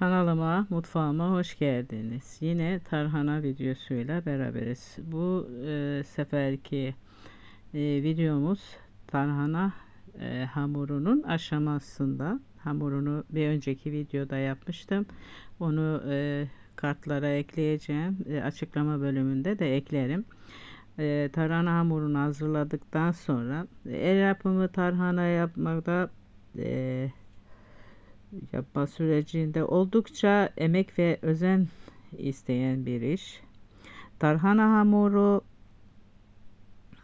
Kanalıma, mutfağıma hoş geldiniz. Yine tarhana videosuyla beraberiz. Bu seferki videomuz tarhana hamurunun aşamasında. Hamurunu bir önceki videoda yapmıştım. Onu kartlara ekleyeceğim. Açıklama bölümünde de eklerim. Tarhana hamurunu hazırladıktan sonra el yapımı tarhana yapmakta yapma sürecinde oldukça emek ve özen isteyen bir iş. Tarhana hamuru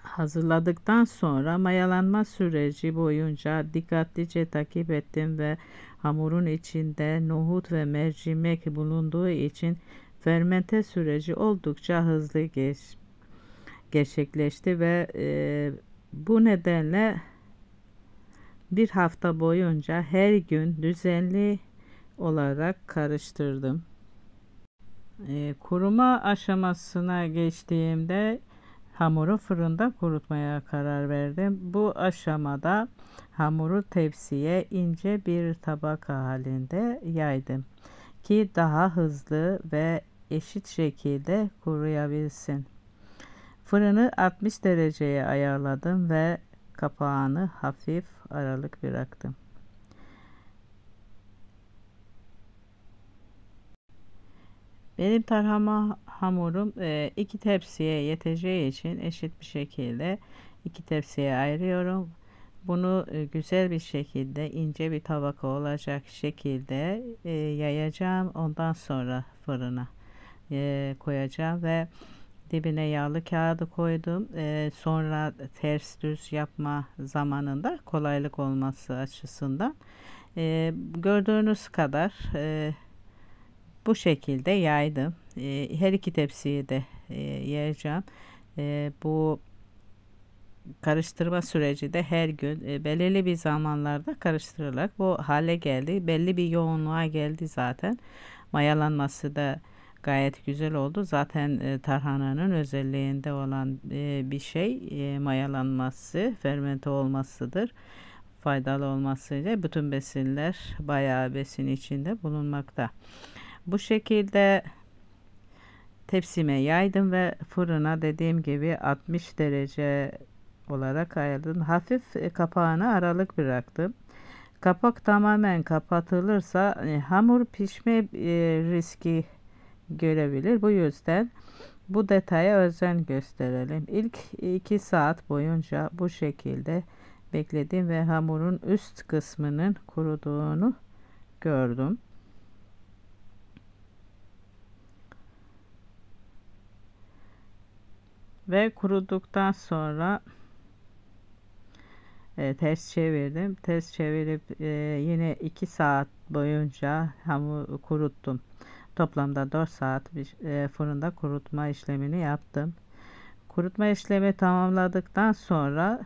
hazırladıktan sonra mayalanma süreci boyunca dikkatlice takip ettim ve hamurun içinde nohut ve mercimek bulunduğu için fermente süreci oldukça hızlı gerçekleşti ve bu nedenle bir hafta boyunca her gün düzenli olarak karıştırdım. Kuruma aşamasına geçtiğimde hamuru fırında kurutmaya karar verdim. Bu aşamada hamuru tepsiye ince bir tabaka halinde yaydım ki daha hızlı ve eşit şekilde kuruyabilsin. Fırını 60 dereceye ayarladım ve kapağını hafif aralık bıraktım. Benim tarhana hamurum iki tepsiye yeteceği için eşit bir şekilde iki tepsiye ayırıyorum. Bunu güzel bir şekilde ince bir tabaka olacak şekilde yayacağım. Ondan sonra fırına koyacağım ve dibine yağlı kağıdı koydum. Sonra ters düz yapma zamanında kolaylık olması açısından gördüğünüz kadar bu şekilde yaydım. Her iki tepsiyi de yayacağım. Bu karıştırma süreci de her gün belirli bir zamanlarda karıştırılarak bu hale geldi. Belli bir yoğunluğa geldi zaten. Mayalanması da gayet güzel oldu. Zaten tarhananın özelliğinde olan bir şey mayalanması, fermente olmasıdır. Faydalı olmasıyla bütün besinler bayağı besin içinde bulunmakta. Bu şekilde tepsime yaydım ve fırına dediğim gibi 60 derece olarak ayırdım. Hafif kapağını aralık bıraktım. Kapak tamamen kapatılırsa hamur pişme riski görebilir. Bu yüzden bu detaya özen gösterelim. İlk 2 saat boyunca bu şekilde bekledim ve hamurun üst kısmının kuruduğunu gördüm. Ve kuruduktan sonra ters çevirdim. Ters çevirip yine 2 saat boyunca hamur kuruttum. Toplamda 4 saat fırında kurutma işlemini yaptım. Kurutma işlemi tamamladıktan sonra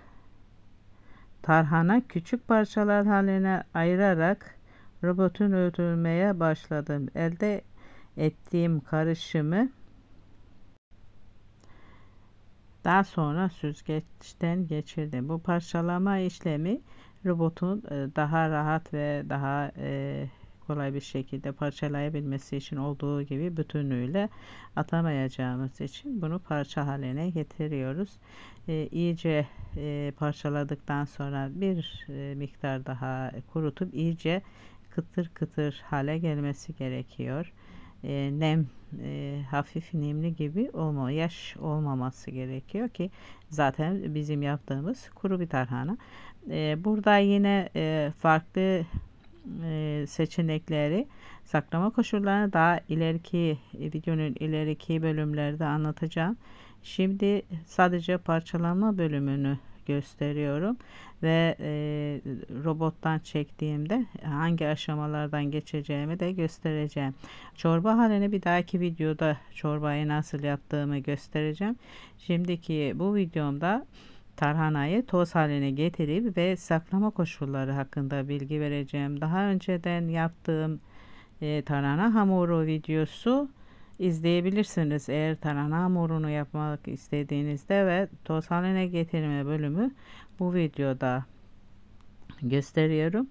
tarhana küçük parçalar haline ayırarak robotun öldürmeye başladım. Elde ettiğim karışımı daha sonra süzgeçten geçirdim. Bu parçalama işlemi robotun daha rahat ve daha kolay bir şekilde parçalayabilmesi için olduğu gibi bütünlüğüyle atamayacağımız için bunu parça haline getiriyoruz. İyice parçaladıktan sonra bir miktar daha kurutup iyice kıtır kıtır hale gelmesi gerekiyor. Hafif nemli gibi yaş olmaması gerekiyor ki zaten bizim yaptığımız kuru bir tarhana. Burada yine farklı seçenekleri saklama koşullarını daha ileriki videonun ileriki bölümlerde anlatacağım. Şimdi sadece parçalama bölümünü gösteriyorum ve robottan çektiğimde hangi aşamalardan geçeceğimi de göstereceğim. Çorba halini bir dahaki videoda çorbayı nasıl yaptığımı göstereceğim. Şimdiki bu videomda tarhanayı toz haline getirip ve saklama koşulları hakkında bilgi vereceğim. Daha önceden yaptığım tarhana hamuru videosu izleyebilirsiniz. Eğer tarhana hamurunu yapmak istediğinizde ve toz haline getirme bölümü bu videoda gösteriyorum.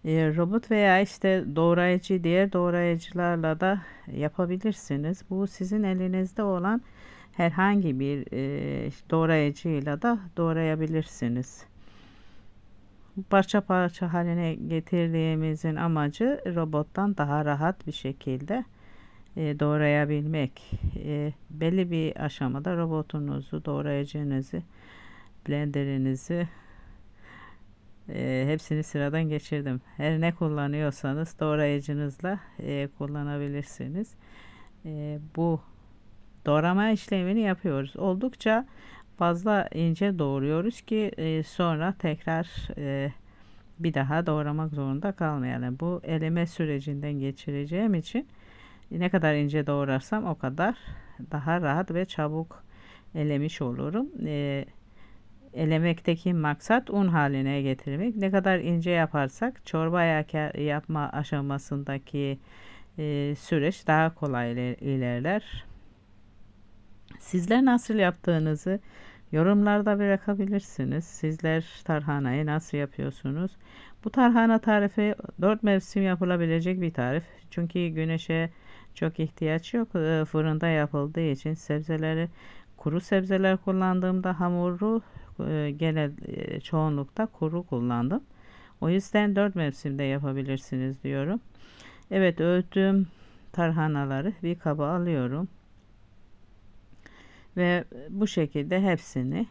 Robot veya işte doğrayıcı, diğer doğrayıcılarla da yapabilirsiniz. Bu sizin elinizde olan herhangi bir doğrayıcıyla da doğrayabilirsiniz. Parça parça haline getirdiğimizin amacı robottan daha rahat bir şekilde doğrayabilmek. Belli bir aşamada robotunuzu, doğrayıcınızı, blenderinizi, hepsini sıradan geçirdim. Her ne kullanıyorsanız doğrayıcınızla kullanabilirsiniz. Bu doğrama işlemini yapıyoruz. Oldukça fazla ince doğruyoruz ki sonra tekrar bir daha doğramak zorunda kalmayalım. Bu eleme sürecinden geçireceğim için ne kadar ince doğrarsam o kadar daha rahat ve çabuk elemiş olurum. Elemekteki maksat un haline getirmek. Ne kadar ince yaparsak çorba yapma aşamasındaki süreç daha kolay ilerler. Sizler nasıl yaptığınızı yorumlarda bırakabilirsiniz. Sizler tarhanayı nasıl yapıyorsunuz? Bu tarhana tarifi 4 mevsim yapılabilecek bir tarif. Çünkü güneşe çok ihtiyaç yok. Fırında yapıldığı için kuru sebzeler kullandığımda hamuru genel çoğunlukta kuru kullandım. O yüzden 4 mevsimde yapabilirsiniz diyorum. Evet, öğüttüğüm tarhanaları bir kaba alıyorum. Ve bu şekilde hepsini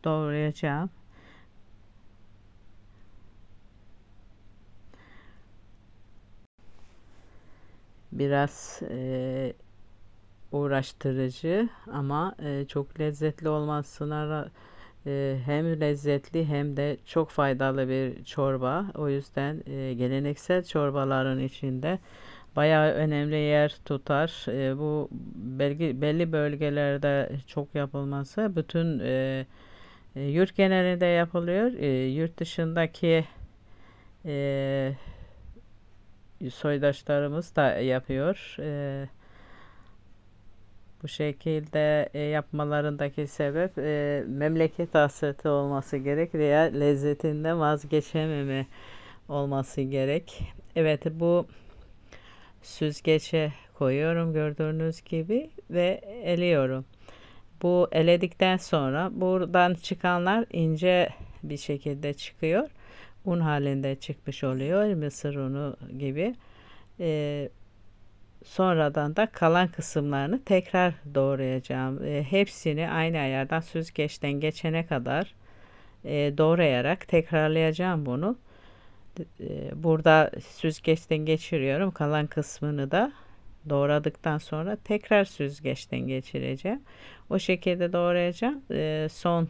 doğrayacağım. Biraz uğraştırıcı ama çok lezzetli olmasına hem lezzetli hem de çok faydalı bir çorba. O yüzden geleneksel çorbaların içinde bayağı önemli yer tutar. Bu belli bölgelerde çok yapılması bütün yurt genelinde yapılıyor. Yurt dışındaki e, soydaşlarımız da yapıyor. Bu şekilde yapmalarındaki sebep memleket hasreti olması gerek veya lezzetinden vazgeçememe olması gerek. Evet, bu süzgece koyuyorum gördüğünüz gibi ve eliyorum. Bu eledikten sonra buradan çıkanlar ince bir şekilde çıkıyor. Un halinde çıkmış oluyor. Mısır unu gibi. Sonradan da kalan kısımlarını tekrar doğrayacağım. Hepsini aynı ayardan süzgeçten geçene kadar doğrayarak tekrarlayacağım bunu. Burada süzgeçten geçiriyorum. Kalan kısmını da doğradıktan sonra tekrar süzgeçten geçireceğim. O şekilde doğrayacağım. Son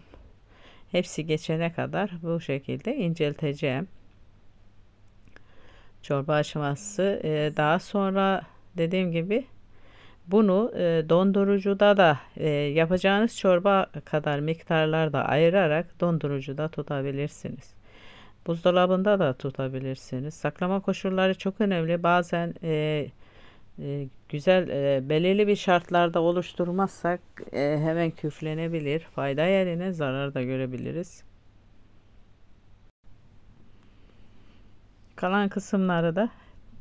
hepsi geçene kadar bu şekilde incelteceğim. Çorba aşaması. Daha sonra dediğim gibi bunu dondurucuda da yapacağınız çorba kadar miktarlarda ayırarak dondurucuda tutabilirsiniz. Buzdolabında da tutabilirsiniz. Saklama koşulları çok önemli. Bazen güzel belirli bir şartlarda oluşturmazsak hemen küflenebilir. Fayda yerine zarar da görebiliriz. Kalan kısımları da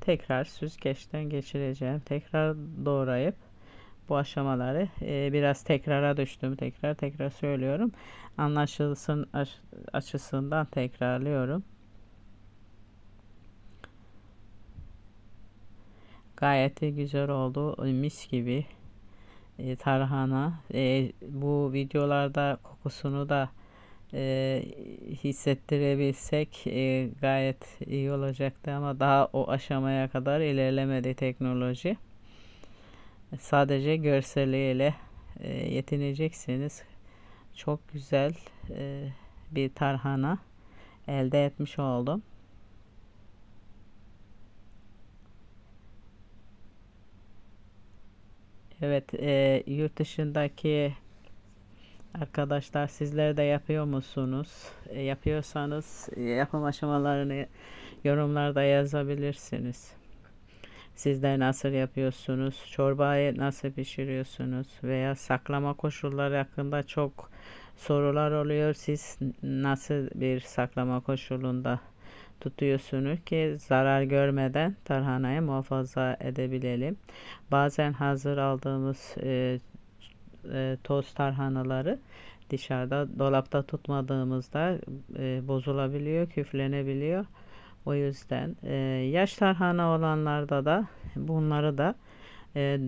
tekrar süzgeçten geçireceğim. Tekrar doğrayıp bu aşamaları biraz tekrara düştüm. Tekrar söylüyorum. Anlaşılsın açısından tekrarlıyorum. Gayet de güzel oldu. Mis gibi tarhana. Bu videolarda kokusunu da hissettirebilsek gayet iyi olacaktı ama daha o aşamaya kadar ilerlemedi teknoloji. Sadece görseliyle yetineceksiniz. Çok güzel bir tarhana elde etmiş oldum. Evet, yurt dışındaki arkadaşlar sizler de yapıyor musunuz? Yapıyorsanız yapım aşamalarını yorumlarda yazabilirsiniz. Sizler nasıl yapıyorsunuz? Çorbayı nasıl pişiriyorsunuz? Veya saklama koşulları hakkında çok sorular oluyor. Siz nasıl bir saklama koşulunda tutuyorsunuz ki zarar görmeden tarhanayı muhafaza edebilelim. Bazen hazır aldığımız toz tarhanaları dışarıda dolapta tutmadığımızda bozulabiliyor, küflenebiliyor. O yüzden yaş tarhana olanlarda da bunları da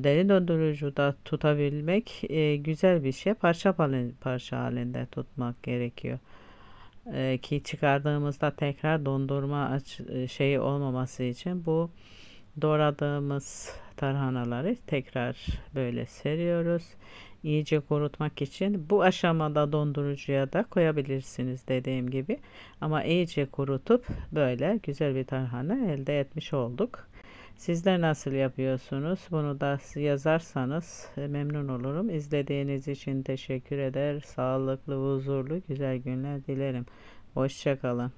deri dondurucuda tutabilmek güzel bir şey. Parça halinde tutmak gerekiyor. Ki çıkardığımızda tekrar dondurma şeyi olmaması için bu doğradığımız tarhanaları tekrar böyle seriyoruz. İyice kurutmak için bu aşamada dondurucuya da koyabilirsiniz dediğim gibi. Ama iyice kurutup böyle güzel bir tarhana elde etmiş olduk. Sizler nasıl yapıyorsunuz? Bunu da yazarsanız memnun olurum. İzlediğiniz için teşekkür eder. Sağlıklı, huzurlu, güzel günler dilerim. Hoşça kalın.